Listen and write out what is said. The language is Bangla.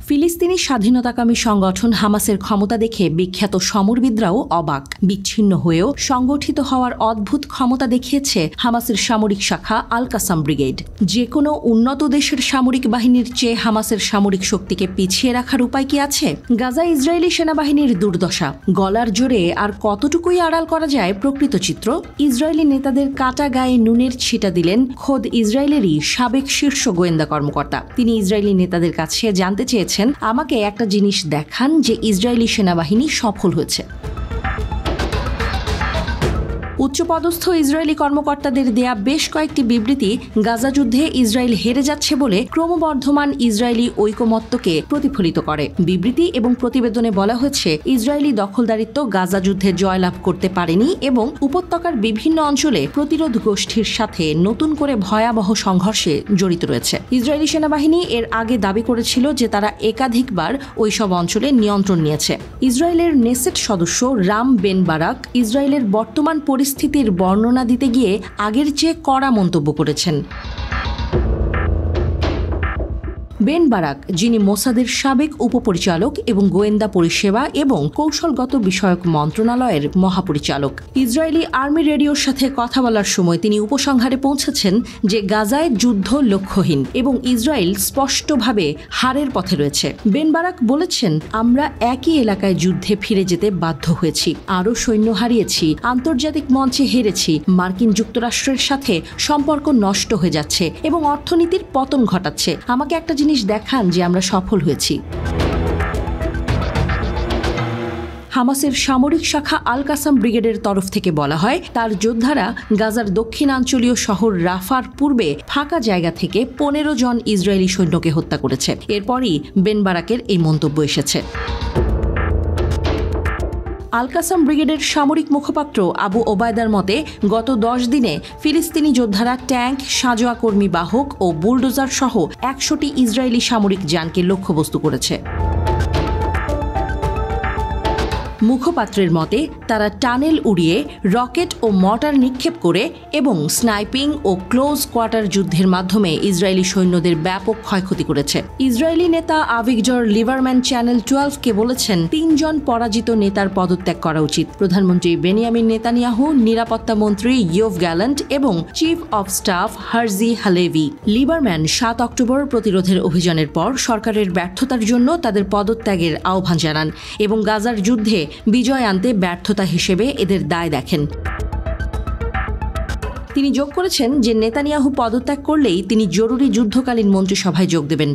ফিলিস্তিনি স্বাধীনতাকামী সংগঠন হামাসের ক্ষমতা দেখে বিখ্যাত সমরবিদরাও অবাক। বিচ্ছিন্ন হয়েও সংগঠিত হওয়ার অদ্ভুত ক্ষমতা দেখিয়েছে হামাসের সামরিক শাখা আল কাসাম ব্রিগেড। যে কোনো উন্নত দেশের সামরিক বাহিনীর চেয়ে হামাসের সামরিক শক্তিকে পিছিয়ে রাখার উপায় কি আছে? গাজায় ইসরায়েলি সেনাবাহিনীর দুর্দশা, গলার জোরে আর কতটুকুই আড়াল করা যায় প্রকৃত চিত্র? ইসরায়েলি নেতাদের কাটা গায়ে নুনের ছিটা দিলেন খোদ ইসরায়েলেরই সাবেক শীর্ষ গোয়েন্দা কর্মকর্তা। তিনি ইসরায়েলি নেতাদের কাছে জানতে চেয়েছেন, আমাকে একটা জিনিস দেখান যে ইসরায়েলি সেনাবাহিনী সফল হয়েছে। উচ্চপদস্থ ইসরায়েলি কর্মকর্তাদের দেয়া বেশ কয়েকটি বিবৃতি গাজা যুদ্ধে ইসরায়েল হেরে যাচ্ছে বলে ক্রমবর্ধমান ইসরায়েলি ঐকমত্যকে প্রতিফলিত করে। বিবৃতি এবং প্রতিবেদনে বলা হয়েছে, ইসরায়েলি দখলদারিত্ব গাজা যুদ্ধে জয়লাভ করতে পারেনি এবং উপত্যকার বিভিন্ন অঞ্চলে প্রতিরোধ গোষ্ঠীর সাথে নতুন করে ভয়াবহ সংঘর্ষে জড়িত রয়েছে। ইসরায়েলি সেনাবাহিনী এর আগে দাবি করেছিল যে তারা একাধিকবার ওইসব অঞ্চলে নিয়ন্ত্রণ নিয়েছে। ইসরায়েলের নেসেট সদস্য রাম বেন বারাক ইসরায়েলের বর্তমান পরিস্থিতির বর্ণনা দিতে গিয়ে আগের চেয়ে কড়া মন্তব্য করেছেন। বেন বারাক, যিনি মোসাদের সাবেক উপপরিচালক এবং গোয়েন্দা পরিষেবা এবং কৌশলগত বিষয়ক মন্ত্রণালয়ের মহাপরিচালক, ইসরায়েলি আর্মি রেডিওর সাথে কথা বলার সময় তিনি উপসংহারে পৌঁছেছেন যে গাজায় যুদ্ধ লক্ষ্যহীন এবং ইসরায়েল স্পষ্টভাবে হারের পথে রয়েছে। বেন বারাক বলেছেন, আমরা একই এলাকায় যুদ্ধে ফিরে যেতে বাধ্য হয়েছি, আরও সৈন্য হারিয়েছি, আন্তর্জাতিক মঞ্চে হেরেছি, মার্কিন যুক্তরাষ্ট্রের সাথে সম্পর্ক নষ্ট হয়ে যাচ্ছে এবং অর্থনীতির পতন ঘটাচ্ছে। আমাকে একটা জিনিস দেখান যে আমরা সফল হয়েছি। হামাসের সামরিক শাখা আল কাসাম ব্রিগেডের তরফ থেকে বলা হয়, তার যোদ্ধারা গাজার দক্ষিণাঞ্চলীয় শহর রাফার পূর্বে ফাঁকা জায়গা থেকে 15 জন ইসরায়েলি সৈন্যকে হত্যা করেছে। এরপরই বেন বারাকের এই মন্তব্য এসেছে। আল কাসাম ব্রিগেডের সামরিক মুখপাত্র আবু ওবায়দার মতে, গত 10 দিনে ফিলিস্তিনি যোদ্ধারা ট্যাঙ্ক, সাঁজোয়া কর্মী বাহক ও বুলডোজার সহ 100টি ইসরায়েলি সামরিক যানকে লক্ষ্যবস্তু করেছে। মুখপাত্রের মতে, তারা টানেল উড়িয়ে রকেট ও মর্টার নিক্ষেপ করে এবং স্নাইপিং ও ক্লোজ কোয়ার্টার যুদ্ধের মাধ্যমে ইসরায়েলি সৈন্যদের ব্যাপক ক্ষয়ক্ষতি করেছে। ইসরায়েলি নেতা আভিগডর লিবারম্যান চ্যানেল 12কে বলেছেন, 3 জন পরাজিত নেতার পদত্যাগ করা উচিত। প্রধানমন্ত্রী বেনিয়ামিন নেতানিয়াহু, নিরাপত্তা মন্ত্রী ইয়োভ গ্যালান্ট এবং chief of staff Herzi Halevi. Liebermann 7 October প্রতিরোধের অভিযানের পর সরকারের ব্যর্থতার জন্য তাদের পদত্যাগের আহ্বান জানান এবং গাজার যুদ্ধে বিজয় আনতে ব্যর্থতা হিসেবে এদের দায় দেখেন। তিনি যোগ করেছেন যে নেতানিয়াহু পদত্যাগ করলেই তিনি জরুরি যুদ্ধকালীন মন্ত্রিসভায় যোগ দেবেন।